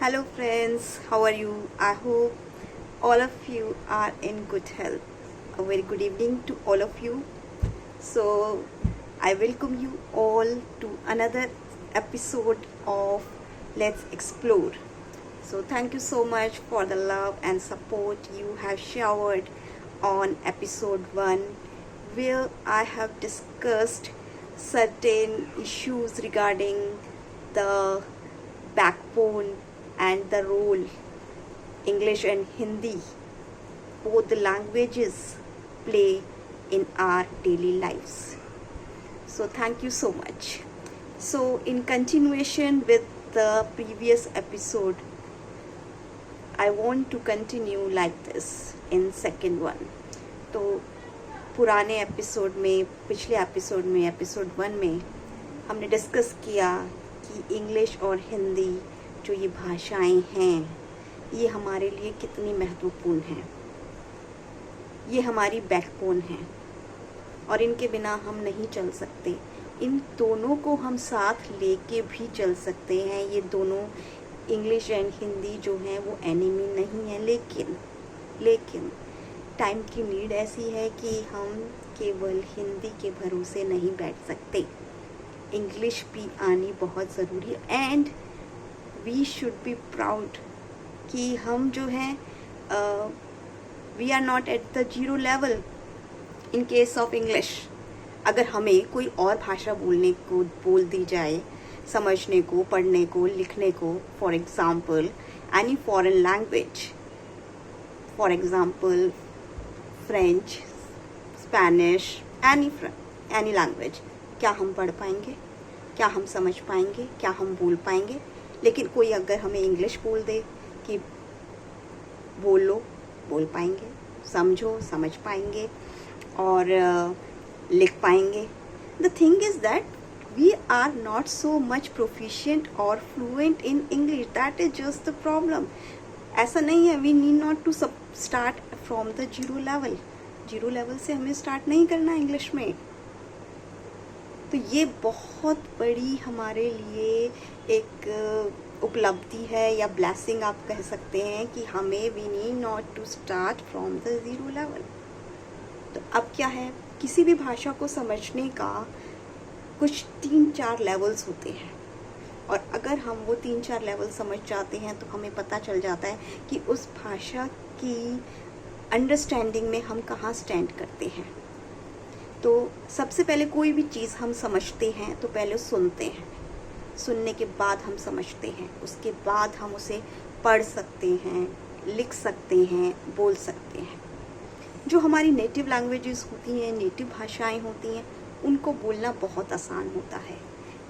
Hello, friends. How are you? I hope all of you are in good health. A very good evening to all of you. So, I welcome you all to another episode of Let's Explore. So, thank you so much for the love and support you have showered on episode 1, where I have discussed certain issues regarding the backbone and the role English and Hindi, both the languages, play in our daily lives. So thank you so much. So in continuation with the previous episode, I want to continue like this in second one. तो पुराने episode में, पिछले episode में, episode 1 में हमने discuss किया कि English और हिंदी जो ये भाषाएं हैं, ये हमारे लिए कितनी महत्वपूर्ण हैं। ये हमारी बैकबोन हैं और इनके बिना हम नहीं चल सकते। इन दोनों को हम साथ लेके भी चल सकते हैं। ये दोनों इंग्लिश एंड हिंदी जो हैं वो एनिमी नहीं है, लेकिन टाइम की नीड ऐसी है कि हम केवल हिंदी के भरोसे नहीं बैठ सकते। इंग्लिश भी आनी बहुत ज़रूरी है and we should be proud कि हम जो हैं we are not at the zero level in case of English. अगर हमें कोई और भाषा बोलने को बोल दी जाए, समझने को, पढ़ने को, लिखने को, for example any foreign language, for example French, Spanish, any language, क्या हम पढ़ पाएंगे? क्या हम समझ पाएंगे? क्या हम बोल पाएंगे? लेकिन कोई अगर हमें इंग्लिश बोल दे कि बोल लो, बोल पाएंगे, समझो, समझ पाएंगे और लिख पाएंगे। The thing is that we are not so much proficient और fluent in English. That is just the problem. ऐसा नहीं है, we need not to start from the zero level. Zero level से हमें स्टार्ट नहीं करना इंग्लिश में। तो ये बहुत बड़ी हमारे लिए एक उपलब्धि है या ब्लेसिंग आप कह सकते हैं कि हमें we need not to start from the zero level. तो अब क्या है, किसी भी भाषा को समझने का कुछ 3-4 लेवल्स होते हैं और अगर हम वो 3-4 लेवल समझ जाते हैं तो हमें पता चल जाता है कि उस भाषा की अंडरस्टैंडिंग में हम कहाँ स्टैंड करते हैं। तो सबसे पहले कोई भी चीज़ हम समझते हैं तो पहले सुनते हैं, सुनने के बाद हम समझते हैं, उसके बाद हम उसे पढ़ सकते हैं, लिख सकते हैं, बोल सकते हैं। जो हमारी नेटिव लैंग्वेजेस होती हैं, नेटिव भाषाएं होती हैं, उनको बोलना बहुत आसान होता है,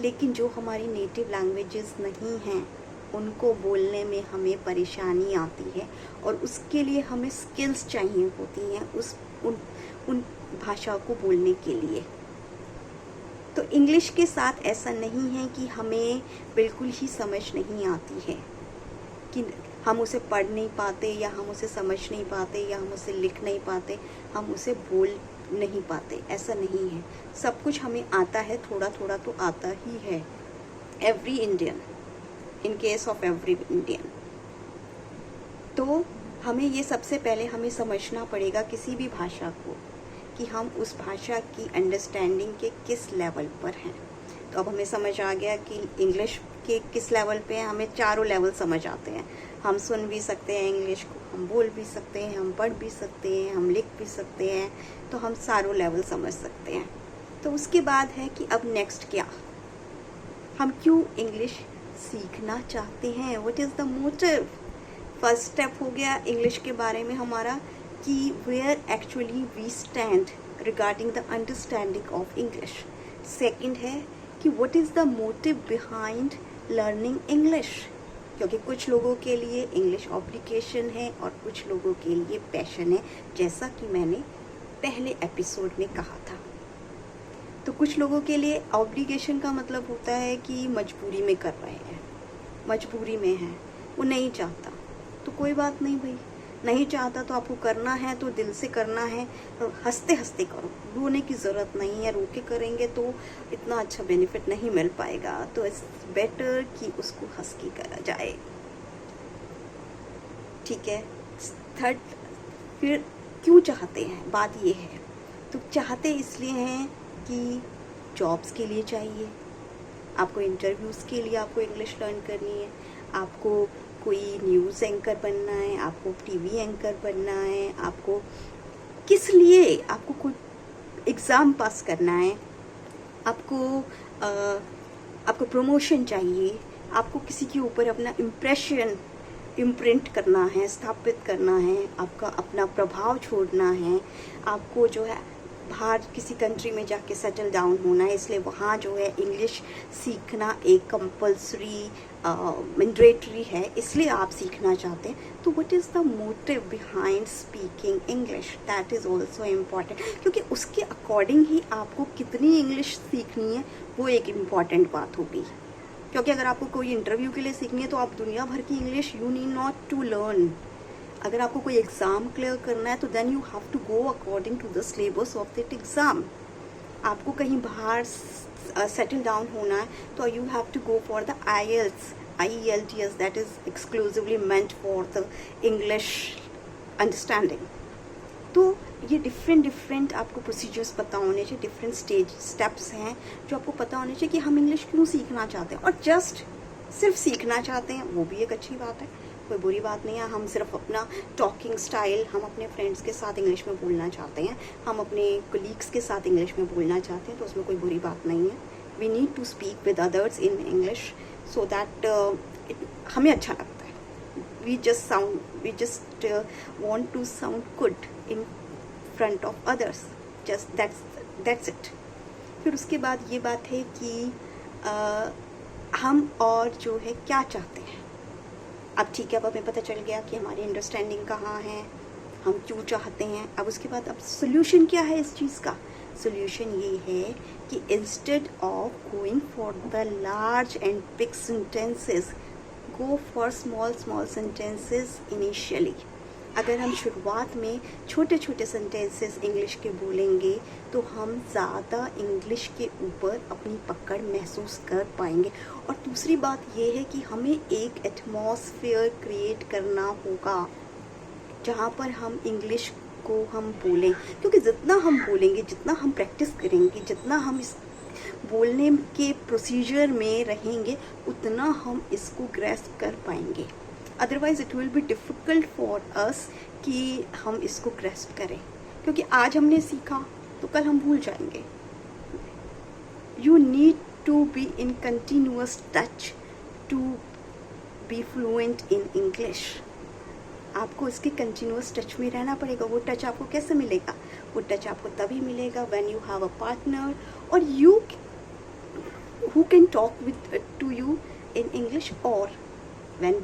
लेकिन जो हमारी नेटिव लैंग्वेजेस नहीं हैं उनको बोलने में हमें परेशानी आती है और उसके लिए हमें स्किल्स चाहिए होती हैं उन भाषा को बोलने के लिए। तो इंग्लिश के साथ ऐसा नहीं है कि हमें बिल्कुल ही समझ नहीं आती है, कि हम उसे पढ़ नहीं पाते या हम उसे समझ नहीं पाते या हम उसे लिख नहीं पाते, हम उसे बोल नहीं पाते। ऐसा नहीं है, सब कुछ हमें आता है, थोड़ा थोड़ा तो आता ही है। Every Indian, in case of every Indian. तो हमें ये सबसे पहले हमें समझना पड़ेगा किसी भी भाषा को कि हम उस भाषा की अंडरस्टैंडिंग के किस लेवल पर हैं। तो अब हमें समझ आ गया कि इंग्लिश के किस लेवल पे हैं। हमें चारों लेवल समझ आते हैं। हम सुन भी सकते हैं इंग्लिश को, हम बोल भी सकते हैं, हम पढ़ भी सकते हैं, हम लिख भी सकते हैं। तो हम चारों लेवल समझ सकते हैं। तो उसके बाद है कि अब नेक्स्ट क्या, हम क्यों इंग्लिश सीखना चाहते हैं, what is the motive. First step हो गया इंग्लिश के बारे में हमारा कि where actually we stand regarding the understanding of English. Second है कि what is the motive behind learning English, क्योंकि कुछ लोगों के लिए इंग्लिश ऑब्लिगेशन है और कुछ लोगों के लिए पैशन है, जैसा कि मैंने पहले एपिसोड में कहा था। तो कुछ लोगों के लिए ऑब्लिगेशन का मतलब होता है कि मजबूरी में कर रहे हैं, मजबूरी में है, वो नहीं चाहता। तो कोई बात नहीं भाई, नहीं चाहता तो आपको करना है तो दिल से करना है, हंसते हंसते करो, रोने की ज़रूरत नहीं है। रो के करेंगे तो इतना अच्छा बेनिफिट नहीं मिल पाएगा। तो इट्स बेटर कि उसको हंस के करा जाए। ठीक है। थर्ड, फिर क्यों चाहते हैं, बात ये है। तो चाहते इसलिए हैं कि जॉब्स के लिए चाहिए, आपको इंटरव्यूज़ के लिए आपको इंग्लिश लर्न करनी है, आपको कोई न्यूज़ एंकर बनना है, आपको टीवी एंकर बनना है, आपको किस लिए, आपको कोई एग्ज़ाम पास करना है, आपको प्रमोशन चाहिए, आपको किसी के ऊपर अपना इम्प्रेशन इम्प्रिंट करना है, स्थापित करना है, आपका अपना प्रभाव छोड़ना है, आपको जो है बाहर किसी कंट्री में जाके सेटल डाउन होना है, इसलिए वहाँ जो है इंग्लिश सीखना एक कंपल्सरी मैंडेटरी है, इसलिए आप सीखना चाहते हैं। तो what is the motive behind speaking English, that is also important, क्योंकि उसके अकॉर्डिंग ही आपको कितनी इंग्लिश सीखनी है वो एक इम्पॉर्टेंट बात होगी। क्योंकि अगर आपको कोई इंटरव्यू के लिए सीखनी है तो आप दुनिया भर की English you need not to learn. अगर आपको कोई एग्ज़ाम क्लियर करना है तो then you have to go according to the syllabus of that exam. आपको कहीं बाहर सेटल डाउन होना है तो you have to go for the IELTS, that is exclusively meant for the English understanding. तो ये डिफरेंट आपको प्रोसीजर्स पता होने चाहिए, डिफरेंट स्टेप्स हैं जो आपको पता होने चाहिए कि हम इंग्लिश क्यों सीखना चाहते हैं। और जस्ट सिर्फ सीखना चाहते हैं वो भी एक अच्छी बात है, कोई बुरी बात नहीं है। हम सिर्फ अपना टॉकिंग स्टाइल, हम अपने फ्रेंड्स के साथ इंग्लिश में बोलना चाहते हैं, हम अपने कोलीग्स के साथ इंग्लिश में बोलना चाहते हैं, तो उसमें कोई बुरी बात नहीं है। We need to speak with others in English so that हमें अच्छा लगता है। we just want to sound good in front of others, just that's it। फिर उसके बाद ये बात है कि हम और जो है क्या चाहते हैं। अब ठीक है, अब हमें पता चल गया कि हमारी अंडरस्टैंडिंग कहाँ है, हम क्यों चाहते हैं। अब उसके बाद अब सोल्यूशन क्या है इस चीज़ का। सोल्यूशन ये है कि instead of going for the large and big sentences, go for small sentences initially. अगर हम शुरुआत में छोटे छोटे सेंटेंसेस इंग्लिश के बोलेंगे तो हम ज़्यादा इंग्लिश के ऊपर अपनी पकड़ महसूस कर पाएंगे। और दूसरी बात यह है कि हमें एक एटमॉस्फेयर क्रिएट करना होगा जहाँ पर हम इंग्लिश को हम बोलें, क्योंकि जितना हम बोलेंगे, जितना हम प्रैक्टिस करेंगे, जितना हम इस बोलने के प्रोसीजर में रहेंगे, उतना हम इसको ग्रैस्प कर पाएंगे। Otherwise it will be difficult for us कि हम इसको ग्रैस्प करें, क्योंकि आज हमने सीखा तो कल हम भूल जाएंगे। You need to be in continuous touch to be fluent in English. आपको इसके कंटिन्यूअस टच में रहना पड़ेगा। वो टच आपको कैसे मिलेगा? वो टच आपको तभी मिलेगा when you have a partner और you who can talk to you in English, or when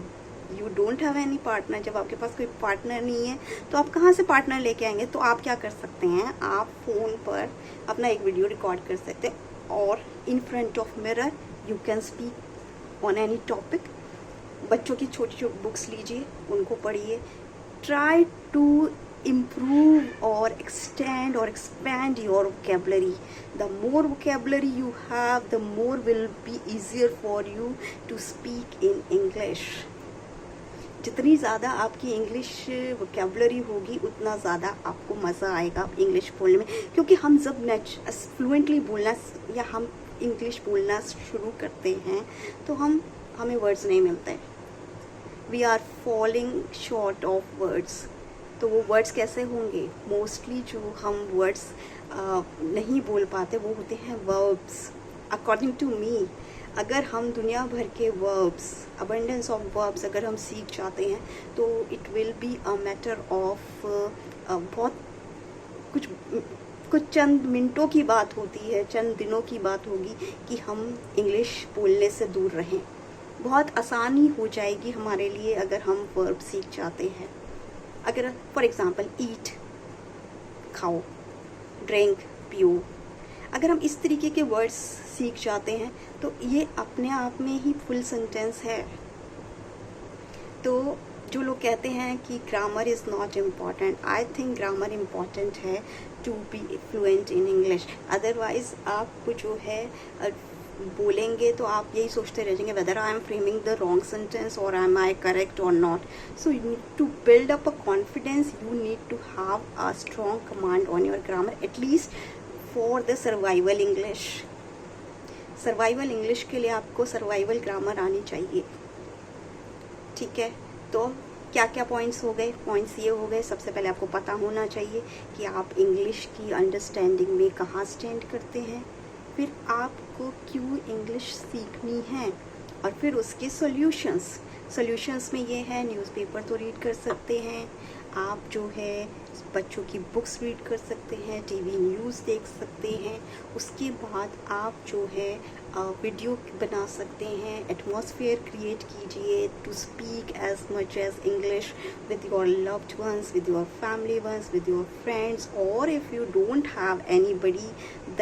you don't have any partner, जब आपके पास कोई पार्टनर नहीं है तो आप कहाँ से पार्टनर लेके आएंगे? तो आप क्या कर सकते हैं, आप फ़ोन पर अपना एक वीडियो रिकॉर्ड कर सकते हैं और in front of mirror you can speak on any topic. बच्चों की छोटी छोटी बुक्स लीजिए, उनको पढ़िए, try to improve or extend or expand your vocabulary. The more vocabulary you have, the more will be easier for you to speak in English. जितनी ज़्यादा आपकी इंग्लिश वोकेबलरी होगी उतना ज़्यादा आपको मज़ा आएगा इंग्लिश बोलने में, क्योंकि हम जब फ्लुएंटली बोलना या हम इंग्लिश बोलना शुरू करते हैं तो हमें वर्ड्स नहीं मिलते, we are falling short of words. तो वो वर्ड्स कैसे होंगे? मोस्टली जो हम वर्ड्स नहीं बोल पाते वो होते हैं वर्ब्स। अकॉर्डिंग टू मी, अगर हम दुनिया भर के वर्ब्स, अबंडेंस ऑफ वर्ब्स अगर हम सीख जाते हैं तो it will be a matter of बहुत कुछ चंद मिनटों की बात होती है, चंद दिनों की बात होगी कि हम इंग्लिश बोलने से दूर रहें। बहुत आसानी हो जाएगी हमारे लिए अगर हम वर्ब सीख जाते हैं। अगर फॉर एग्ज़ाम्पल ईट, खाओ, ड्रिंक, पियो, अगर हम इस तरीके के वर्ड्स सीख जाते हैं तो ये अपने आप में ही फुल सेंटेंस है। तो जो लोग कहते हैं कि grammar is not important, I think grammar important है to be fluent in English. Otherwise आपको जो है बोलेंगे तो आप यही सोचते रह जाएंगे whether I am framing the wrong sentence और एम आई करेक्ट और नॉट. So you need to build up a confidence, you need to have a strong command on your grammar, at least for the survival English. Survival English के लिए आपको survival grammar आनी चाहिए. ठीक है, तो क्या क्या पॉइंट्स हो गए? पॉइंट्स ये हो गए, सबसे पहले आपको पता होना चाहिए कि आप इंग्लिश की अंडरस्टैंडिंग में कहाँ स्टैंड करते हैं, फिर आपको क्यों इंग्लिश सीखनी है, और फिर उसके सॉल्यूशंस में ये है न्यूज़पेपर तो रीड कर सकते हैं आप, जो है बच्चों की बुक्स रीड कर सकते हैं, टीवी न्यूज़ देख सकते हैं, उसके बाद आप जो है वीडियो बना सकते हैं, एटमॉस्फेयर क्रिएट कीजिए to speak as much as English with your loved ones, with your family ones, with your friends, और if you don't have anybody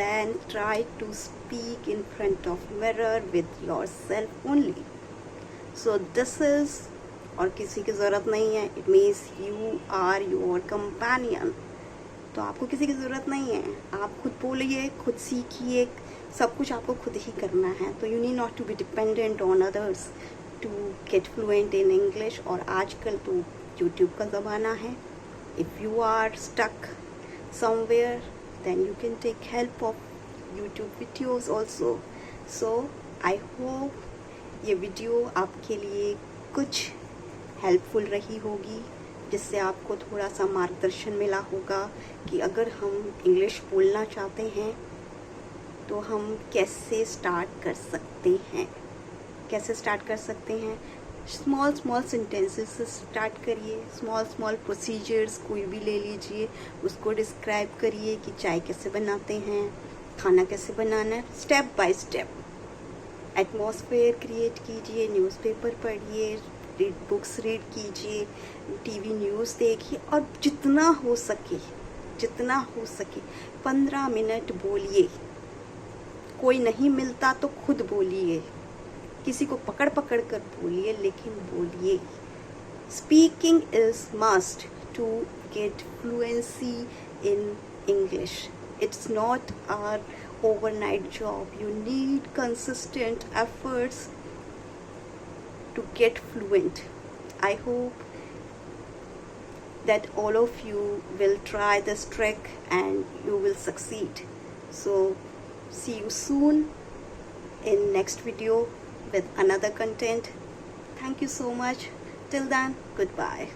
then try to speak in front of mirror with your self only. So this is, और किसी की ज़रूरत नहीं है, it means you are your companion. तो आपको किसी की ज़रूरत नहीं है, आप खुद बोलिए, खुद सीखिए, सब कुछ आपको खुद ही करना है. तो you need not to be dependent on others to get fluent in English. और आजकल तो यूट्यूब का ज़माना है. If you are stuck somewhere then you can take help of YouTube videos also. So I hope ये video आपके लिए कुछ हेल्पफुल रही होगी, जिससे आपको थोड़ा सा मार्गदर्शन मिला होगा कि अगर हम इंग्लिश बोलना चाहते हैं तो हम कैसे स्टार्ट कर सकते हैं. स्मॉल सेंटेंसेस से स्टार्ट करिए, स्मॉल प्रोसीजर्स कोई भी ले लीजिए, उसको डिस्क्राइब करिए कि चाय कैसे बनाते हैं, खाना कैसे बनाना है, step by step. Atmosphere create कीजिए, न्यूज़पेपर पढ़िए, बुक्स रीड कीजिए, टीवी न्यूज़ देखिए, और जितना हो सके 15 मिनट बोलिए. कोई नहीं मिलता तो खुद बोलिए, किसी को पकड़ कर बोलिए, लेकिन बोलिए. Speaking is must to get fluency in English. It's not our overnight job. You need consistent efforts to get fluent. I hope that all of you will try this trick and you will succeed. So see you soon in next video with another content. Thank you so much. Till then, goodbye.